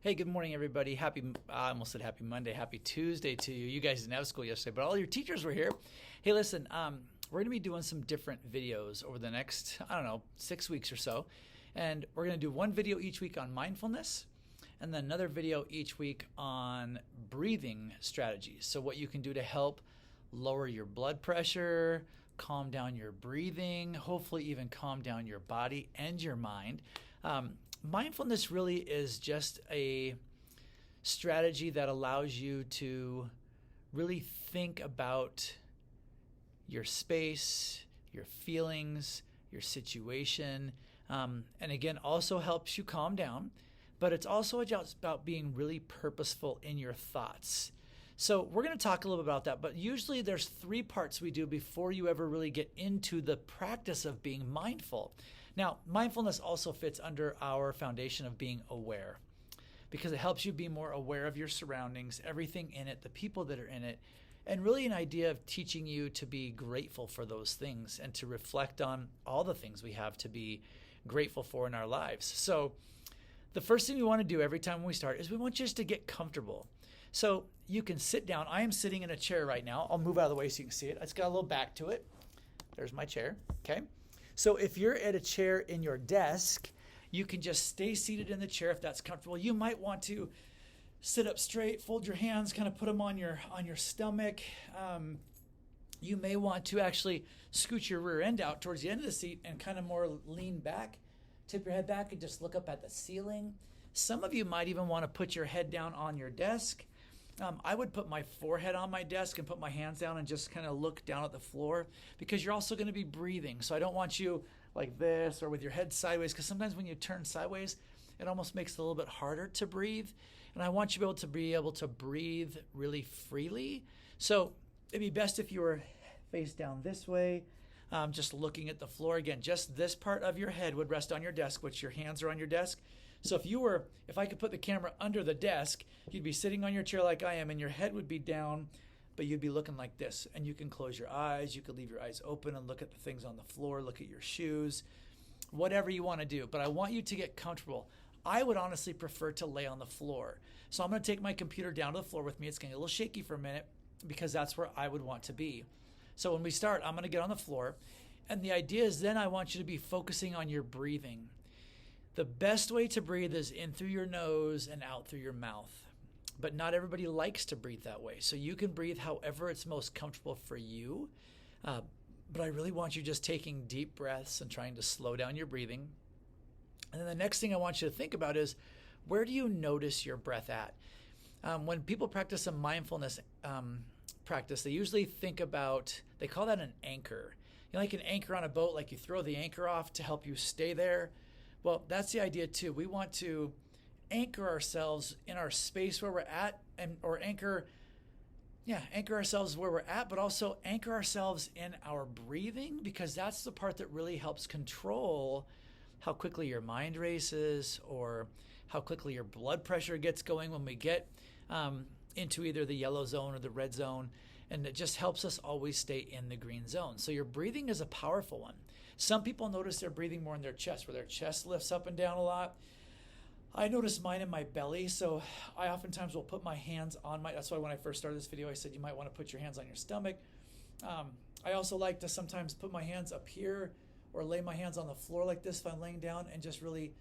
Hey, good morning, everybody. I almost said happy Monday, happy Tuesday to you. You guys didn't have school yesterday, but all your teachers were here. Hey, listen, we're going to be doing some different videos over the next, 6 weeks or so. And we're going to do one video each week on mindfulness and then another video each week on breathing strategies. So what you can do to help lower your blood pressure, calm down your breathing, hopefully even calm down your body and your mind. Mindfulness really is just a strategy that allows you to really think about your space, your feelings, your situation, and again, also helps you calm down, but it's also just about being really purposeful in your thoughts. So we're going to talk a little bit about that, but usually there's 3 parts we do before you ever really get into the practice of being mindful. Now, mindfulness also fits under our foundation of being aware because it helps you be more aware of your surroundings, everything in it, the people that are in it, and really an idea of teaching you to be grateful for those things and to reflect on all the things we have to be grateful for in our lives. So the first thing we want to do every time we start is we want you just to get comfortable. So you can sit down. I am sitting in a chair right now. I'll move out of the way so you can see it. It's got a little back to it. There's my chair. Okay. So if you're at a chair in your desk, you can just stay seated in the chair if that's comfortable. You might want to sit up straight, fold your hands, kind of put them on your stomach. You may want to actually scoot your rear end out towards the end of the seat and kind of more lean back, tip your head back and just look up at the ceiling. Some of you might even want to put your head down on your desk. I would put my forehead on my desk and put my hands down and just kind of look down at the floor because you're also going to be breathing. So I don't want you like this or with your head sideways because sometimes when you turn sideways, it almost makes it a little bit harder to breathe. And I want you to be able to breathe really freely. So it'd be best if you were face down this way, just looking at the floor. Again, just this part of your head would rest on your desk, which your hands are on your desk. So if I could put the camera under the desk, you'd be sitting on your chair like I am and your head would be down, but you'd be looking like this. And you can close your eyes. You could leave your eyes open and look at the things on the floor, look at your shoes, whatever you want to do. But I want you to get comfortable. I would honestly prefer to lay on the floor. So I'm going to take my computer down to the floor with me. It's going to get a little shaky for a minute because that's where I would want to be. So when we start, I'm going to get on the floor. And the idea is then I want you to be focusing on your breathing. The best way to breathe is in through your nose and out through your mouth. But not everybody likes to breathe that way. So you can breathe however it's most comfortable for you. But I really want you just taking deep breaths and trying to slow down your breathing. And then the next thing I want you to think about is, where do you notice your breath at? When people practice a mindfulness practice, they usually they call that an anchor. You know, like an anchor on a boat, like you throw the anchor off to help you stay there. Well, that's the idea too. We want to anchor ourselves in our space where we're at, or anchor ourselves where we're at, but also anchor ourselves in our breathing, because that's the part that really helps control how quickly your mind races or how quickly your blood pressure gets going when we get into either the yellow zone or the red zone. And it just helps us always stay in the green zone. So your breathing is a powerful one. Some people notice they're breathing more in their chest, where their chest lifts up and down a lot. I notice mine in my belly, so I oftentimes will put my hands on that's why when I first started this video, I said you might want to put your hands on your stomach. I also like to sometimes put my hands up here or lay my hands on the floor like this if I'm laying down and just really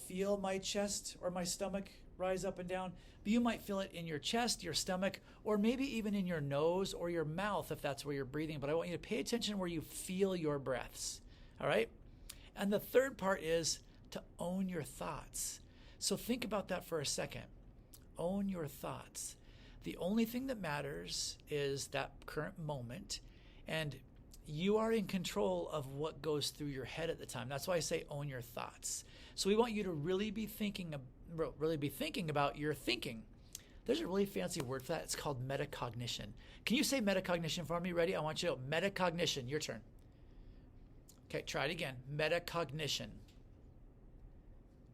feel my chest or my stomach rise up and down. But you might feel it in your chest, your stomach, or maybe even in your nose or your mouth if that's where you're breathing. But I want you to pay attention where you feel your breaths, all right? And the third part is to own your thoughts. So think about that for a second. Own your thoughts. The only thing that matters is that current moment, and you are in control of what goes through your head at the time. That's why I say own your thoughts. So we want you to really be thinking about your thinking. There's a really fancy word for that. It's called metacognition. Can you say metacognition for me? Ready? I want you to metacognition. Your turn. Okay, try it again. Metacognition.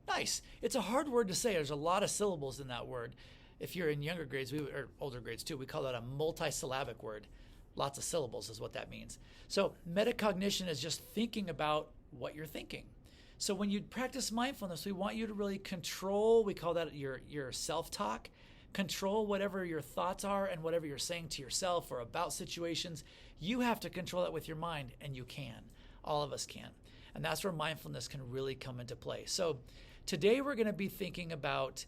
Nice. It's a hard word to say. There's a lot of syllables in that word. If you're in younger grades, or older grades too, we call that a multisyllabic word. Lots of syllables is what that means. So metacognition is just thinking about what you're thinking. So when you practice mindfulness, we want you to really control, we call that your self-talk, control whatever your thoughts are and whatever you're saying to yourself or about situations. You have to control that with your mind, and you can. All of us can. And that's where mindfulness can really come into play. So today we're going to be thinking about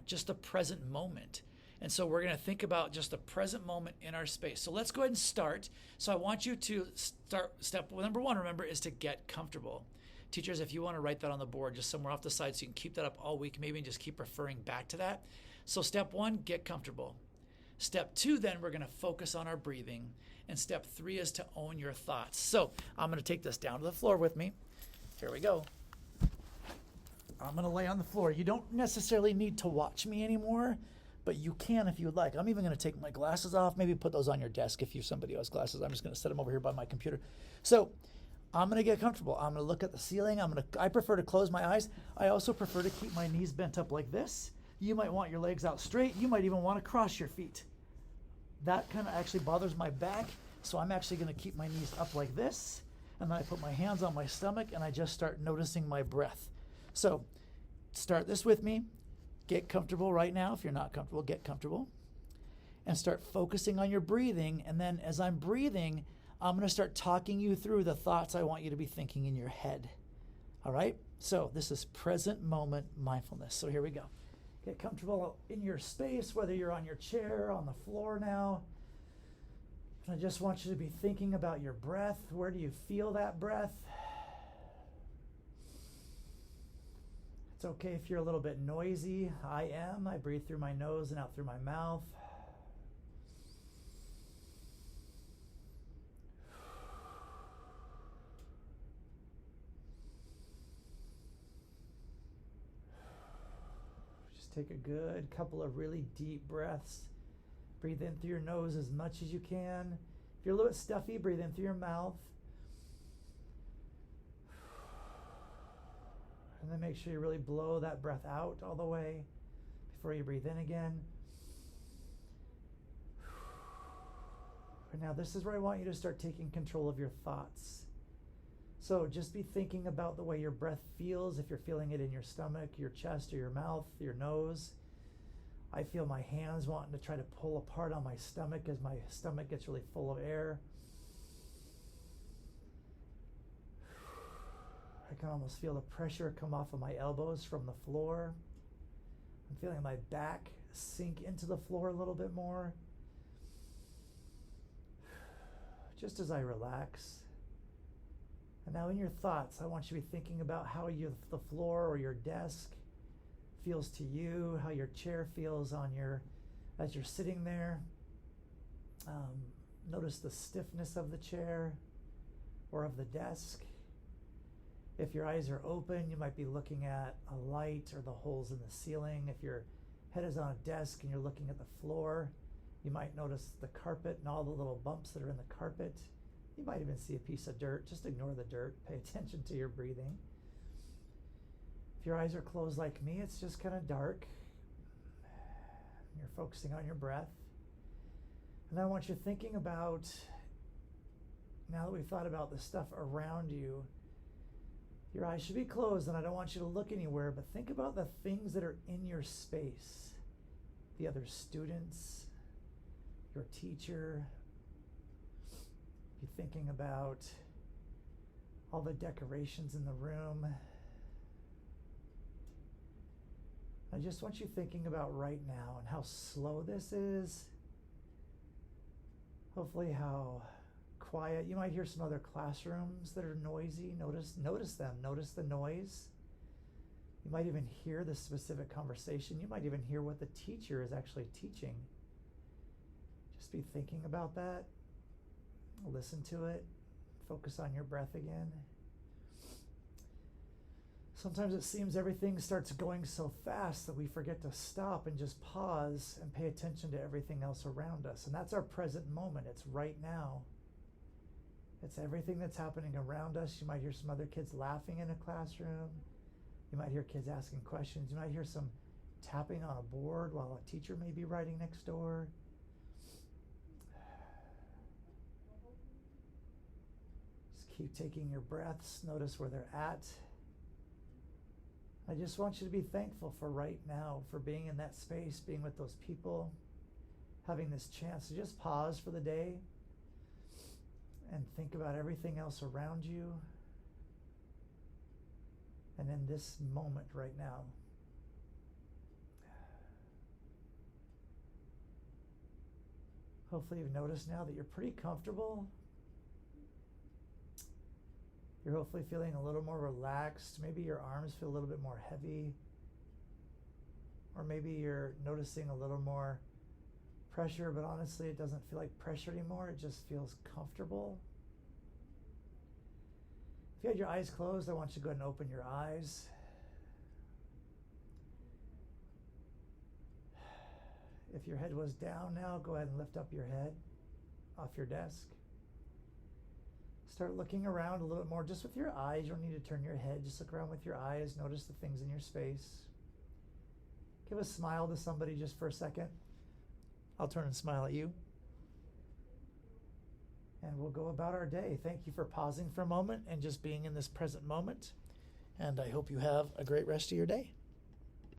just the present moment. And so we're going to think about just the present moment in our space. So let's go ahead and start. So I want you to start. Step number one, remember, is to get comfortable. Teachers, if you want to write that on the board just somewhere off the side so you can keep that up all week, maybe, and just keep referring back to that. So step one, get comfortable. Step two, then we're going to focus on our breathing. And step three is to own your thoughts. So I'm going to take this down to the floor with me. Here we go. I'm going to lay on the floor. You don't necessarily need to watch me anymore, but you can if you would like. I'm even going to take my glasses off, maybe put those on your desk if you're somebody who has glasses. I'm just going to set them over here by my computer. So I'm going to get comfortable. I'm going to look at the ceiling. I prefer to close my eyes. I also prefer to keep my knees bent up like this. You might want your legs out straight. You might even want to cross your feet. That kind of actually bothers my back, so I'm actually going to keep my knees up like this, and then I put my hands on my stomach, and I just start noticing my breath. So start this with me. Get comfortable right now. If you're not comfortable, get comfortable. And start focusing on your breathing, and then as I'm breathing, I'm going to start talking you through the thoughts I want you to be thinking in your head. All right? So this is present moment mindfulness. So here we go. Get comfortable in your space, whether you're on your chair, on the floor now. And I just want you to be thinking about your breath. Where do you feel that breath? It's okay if you're a little bit noisy. I am. I breathe through my nose and out through my mouth. Take a good couple of really deep breaths. Breathe in through your nose as much as you can. If you're a little bit stuffy, breathe in through your mouth. And then make sure you really blow that breath out all the way before you breathe in again. And now this is where I want you to start taking control of your thoughts. So just be thinking about the way your breath feels, if you're feeling it in your stomach, your chest, or your mouth, your nose. I feel my hands wanting to try to pull apart on my stomach as my stomach gets really full of air. I can almost feel the pressure come off of my elbows from the floor. I'm feeling my back sink into the floor a little bit more. Just as I relax. And now in your thoughts, I want you to be thinking about how the floor or your desk feels to you, how your chair feels as you're sitting there. Notice the stiffness of the chair or of the desk. If your eyes are open, you might be looking at a light or the holes in the ceiling. If your head is on a desk and you're looking at the floor, you might notice the carpet and all the little bumps that are in the carpet. You might even see a piece of dirt. Just ignore the dirt. Pay attention to your breathing. If your eyes are closed like me, it's just kind of dark. You're focusing on your breath. And I want you thinking about, now that we've thought about the stuff around you, your eyes should be closed, and I don't want you to look anywhere, but think about the things that are in your space. The other students, your teacher. Be thinking about all the decorations in the room. I just want you thinking about right now and how slow this is. Hopefully how quiet. You might hear some other classrooms that are noisy. Notice them. Notice the noise. You might even hear the specific conversation. You might even hear what the teacher is actually teaching. Just be thinking about that. Listen to it. Focus on your breath again. Sometimes it seems everything starts going so fast that we forget to stop and just pause and pay attention to everything else around us. And that's our present moment. It's right now. It's everything that's happening around us. You might hear some other kids laughing in a classroom. You might hear kids asking questions. You might hear some tapping on a board while a teacher may be writing next door. Just Keep taking your breaths. Notice where they're at. I just want you to be thankful for right now, for being in that space, being with those people, having this chance to just pause for the day and think about everything else around you. And in this moment right now. Hopefully you've noticed now that you're pretty comfortable. You're hopefully feeling a little more relaxed. Maybe your arms feel a little bit more heavy. Or maybe you're noticing a little more pressure, but honestly it doesn't feel like pressure anymore. It just feels comfortable. If you had your eyes closed, I want you to go ahead and open your eyes. If your head was down now, go ahead and lift up your head off your desk. Start looking around a little bit more just with your eyes. You don't need to turn your head. Just look around with your eyes. Notice the things in your space. Give a smile to somebody just for a second. I'll turn and smile at you. And we'll go about our day. Thank you for pausing for a moment and just being in this present moment. And I hope you have a great rest of your day.